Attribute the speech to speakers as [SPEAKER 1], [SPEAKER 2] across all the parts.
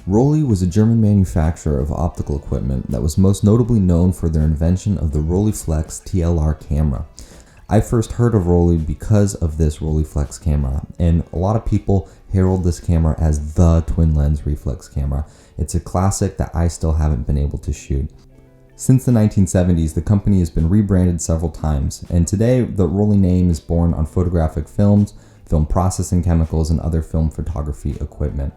[SPEAKER 1] Rollei was a German manufacturer of optical equipment that was most notably known for their invention of the Rolleiflex TLR camera. I first heard of Rollei because of this Rolleiflex camera, and a lot of people herald this camera as the twin lens reflex camera. It's a classic that I still haven't been able to shoot. Since the 1970s, the company has been rebranded several times, and today the Rollei name is borne on photographic films, film processing chemicals, and other film photography equipment.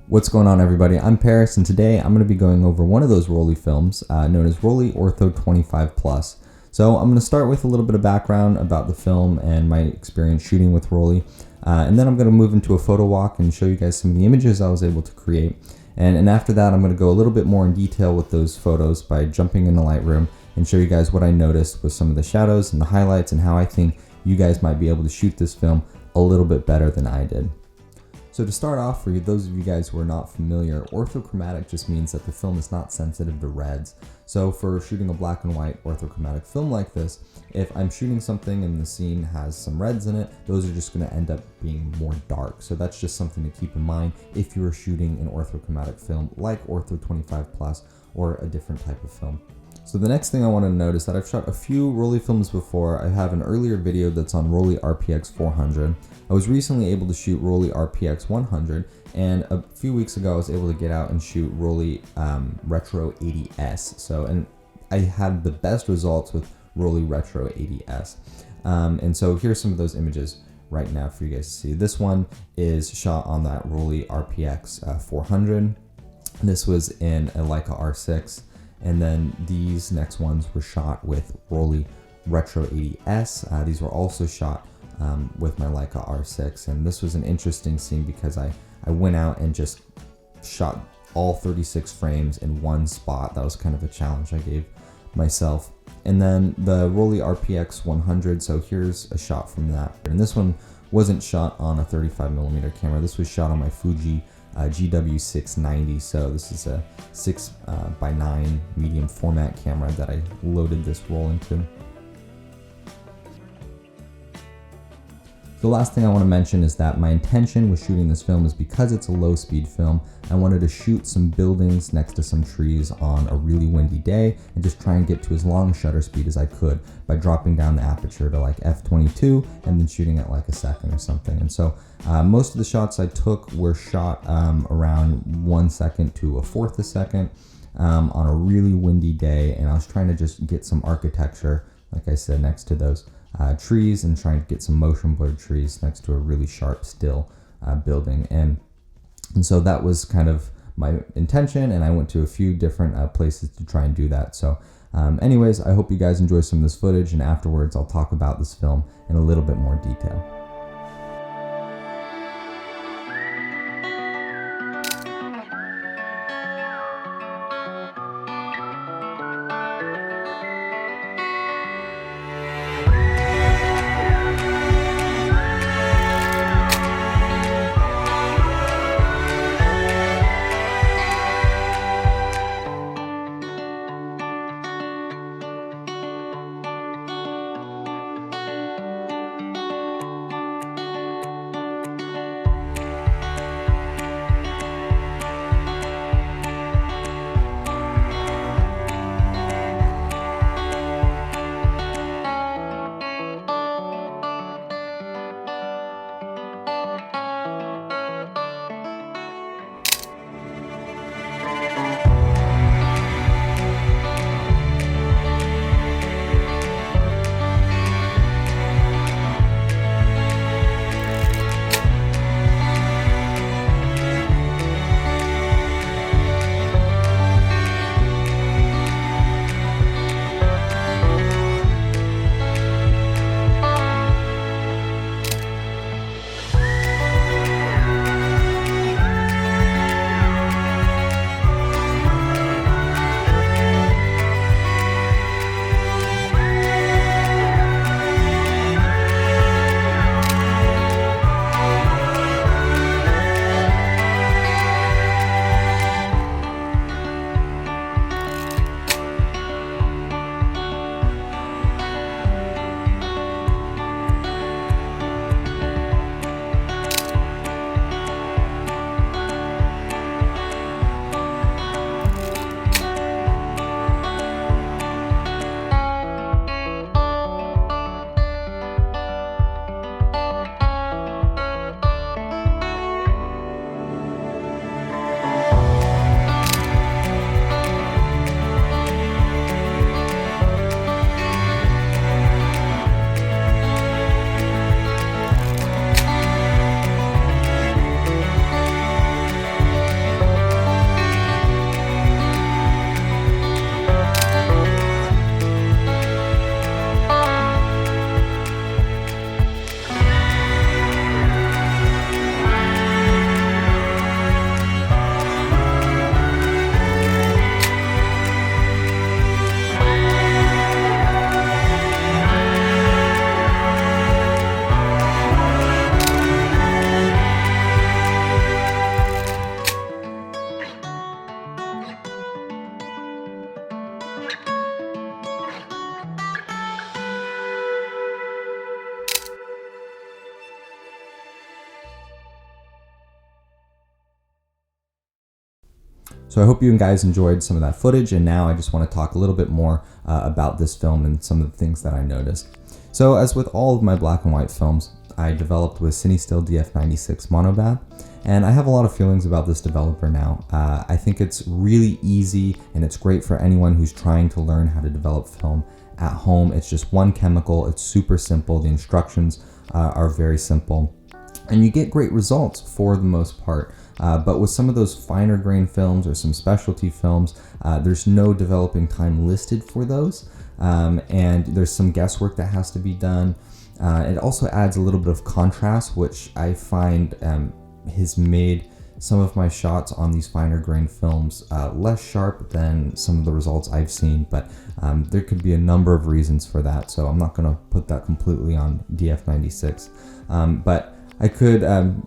[SPEAKER 1] What's going on, everybody? I'm Paris, and today I'm going to be going over one of those Rollei films known as Rollei Ortho 25+. So I'm going to start with a little bit of background about the film and my experience shooting with Rollei, and then I'm going to move into a photo walk and show you guys some of the images I was able to create. And after that, I'm going to go a little bit more in detail with those photos by jumping into Lightroom and show you guys what I noticed with some of the shadows and the highlights and how I think you guys might be able to shoot this film a little bit better than I did. So to start off, for those of you guys who are not familiar, orthochromatic just means that the film is not sensitive to reds. So for shooting a black and white orthochromatic film like this, if I'm shooting something and the scene has some reds in it, those are just going to end up being more dark. So that's just something to keep in mind if you are shooting an orthochromatic film like Ortho 25+ or a different type of film. So the next thing I want to note is that I've shot a few Rollei films before. I have an earlier video that's on Rollei RPX 400. I was recently able to shoot Rollei RPX 100, and a few weeks ago I was able to get out and shoot Rollei Retro 80S. And I had the best results with Rollei Retro 80S. And so here's some of those images right now for you guys to see. This one is shot on that Rollei RPX 400. This was in a Leica R6. And then these next ones were shot with Rollei Retro 80S. These were also shot with my Leica R6. And this was an interesting scene because I went out and just shot all 36 frames in one spot. That was kind of a challenge I gave myself. And then the Rollei RPX 100, so here's a shot from that. And this one wasn't shot on a 35mm camera. This was shot on my Fuji GW690, so this is a 6x9 medium format camera that I loaded this roll into. The last thing I want to mention is that my intention with shooting this film is because it's a low speed film, I wanted to shoot some buildings next to some trees on a really windy day and just try and get to as long shutter speed as I could by dropping down the aperture to like f/22 and then shooting at like a second or something. And so most of the shots I took were shot around 1 second to a fourth a second on a really windy day, and I was trying to just get some architecture, like I said, next to those trees and trying to get some motion blurred trees next to a really sharp still building. And so that was kind of my intention, and I went to a few different places to try and do that. So anyways, I hope you guys enjoy some of this footage, and afterwards I'll talk about this film in a little bit more detail. So I hope you guys enjoyed some of that footage, and now I just want to talk a little bit more about this film and some of the things that I noticed. So as with all of my black and white films, I developed with Cinestill DF96 monobath, and I have a lot of feelings about this developer now. I think it's really easy and it's great for anyone who's trying to learn how to develop film at home. It's just one chemical, it's super simple, the instructions are very simple, and you get great results for the most part. But with some of those finer grain films or some specialty films, there's no developing time listed for those, and there's some guesswork that has to be done. It also adds a little bit of contrast, which I find has made some of my shots on these finer grain films less sharp than some of the results I've seen, but there could be a number of reasons for that, so I'm not going to put that completely on DF96. But I could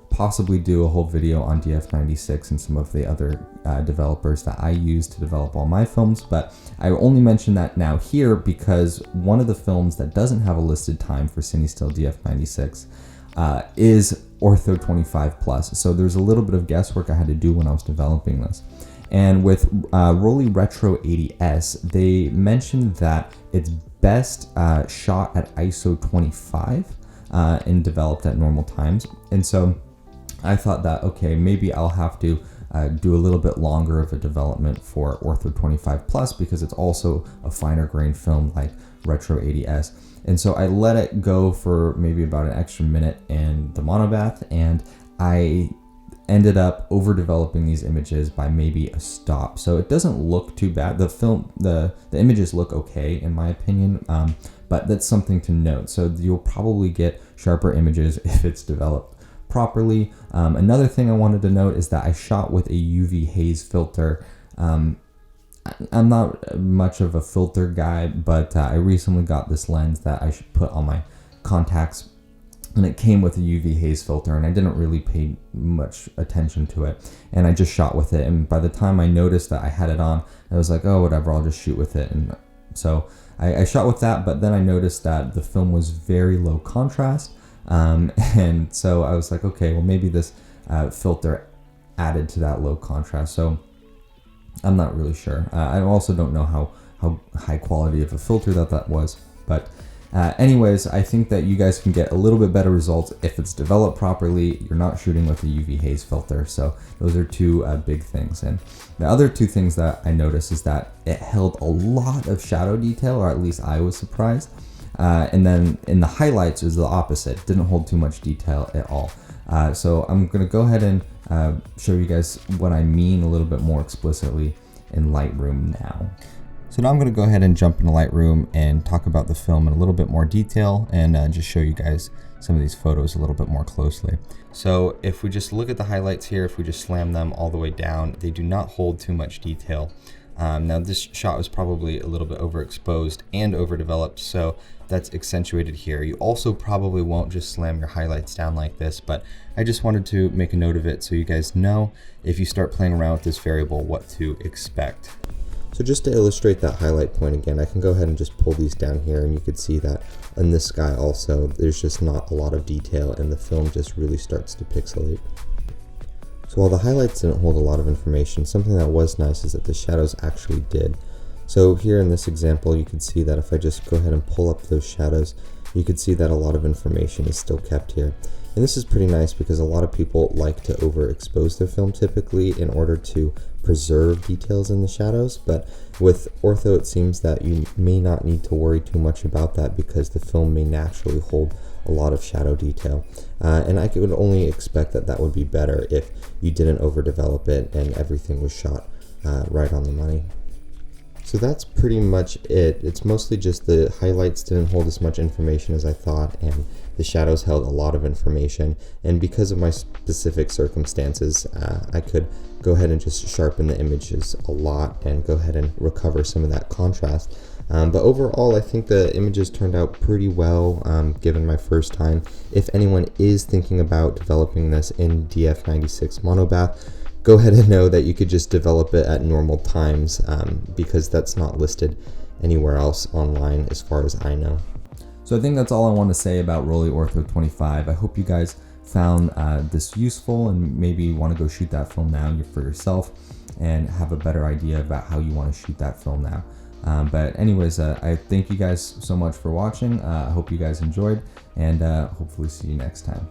[SPEAKER 1] possibly do a whole video on DF96 and some of the other developers that I use to develop all my films, but I only mention that now here because one of the films that doesn't have a listed time for Cinestill DF96 is Ortho 25 Plus. So there's a little bit of guesswork I had to do when I was developing this. And with Rollei Retro 80S, they mentioned that it's best shot at ISO 25 and developed at normal times. And so I thought that, okay, maybe I'll have to do a little bit longer of a development for Ortho 25 Plus because it's also a finer grain film like Retro 80S. And so I let it go for maybe about an extra minute in the monobath, and I ended up over developing these images by maybe a stop. So it doesn't look too bad. The images look okay in my opinion, but that's something to note. So you'll probably get sharper images if it's developed properly. Another thing I wanted to note is that I shot with a UV haze filter. I'm not much of a filter guy, but I recently got this lens that I should put on my Contax, and it came with a UV haze filter, and I didn't really pay much attention to it, and I just shot with it. And by the time I noticed that I had it on, I was like, oh, whatever, I'll just shoot with it. And so I shot with that, but then I noticed that the film was very low contrast, and so I was like, okay, well, maybe this filter added to that low contrast. So I'm not really sure. I also don't know how high quality of a filter that was, but anyways, I think that you guys can get a little bit better results if it's developed properly. You're not shooting with a UV haze filter, so those are two big things. And the other two things that I noticed is that it held a lot of shadow detail, or at least I was surprised. And then in the highlights, it was the opposite. It didn't hold too much detail at all. So I'm gonna go ahead and show you guys what I mean a little bit more explicitly in Lightroom now. So now I'm going to go ahead and jump into Lightroom and talk about the film in a little bit more detail, and just show you guys some of these photos a little bit more closely. So if we just look at the highlights here, if we just slam them all the way down, they do not hold too much detail. Now this shot was probably a little bit overexposed and overdeveloped, so that's accentuated here. You also probably won't just slam your highlights down like this, but I just wanted to make a note of it so you guys know if you start playing around with this variable what to expect. So just to illustrate that highlight point again, I can go ahead and just pull these down here, and you could see that in this guy also, there's just not a lot of detail and the film just really starts to pixelate. So while the highlights didn't hold a lot of information, something that was nice is that the shadows actually did. So here in this example, you can see that if I just go ahead and pull up those shadows, you can see that a lot of information is still kept here. And this is pretty nice because a lot of people like to overexpose their film typically in order to preserve details in the shadows, but with Ortho it seems that you may not need to worry too much about that because the film may naturally hold a lot of shadow detail. And I would only expect that that would be better if you didn't overdevelop it and everything was shot right on the money. So that's pretty much it. It's mostly just the highlights didn't hold as much information as I thought, and the shadows held a lot of information. And because of my specific circumstances, I could go ahead and just sharpen the images a lot and go ahead and recover some of that contrast. But overall, I think the images turned out pretty well given my first time. If anyone is thinking about developing this in DF96 monobath, go ahead and know that you could just develop it at normal times because that's not listed anywhere else online as far as I know. So I think that's all I want to say about Rollei Ortho 25. I hope you guys found this useful and maybe want to go shoot that film now for yourself. and have a better idea about how you want to shoot that film now. But anyways, I thank you guys so much for watching. I hope you guys enjoyed, and hopefully see you next time.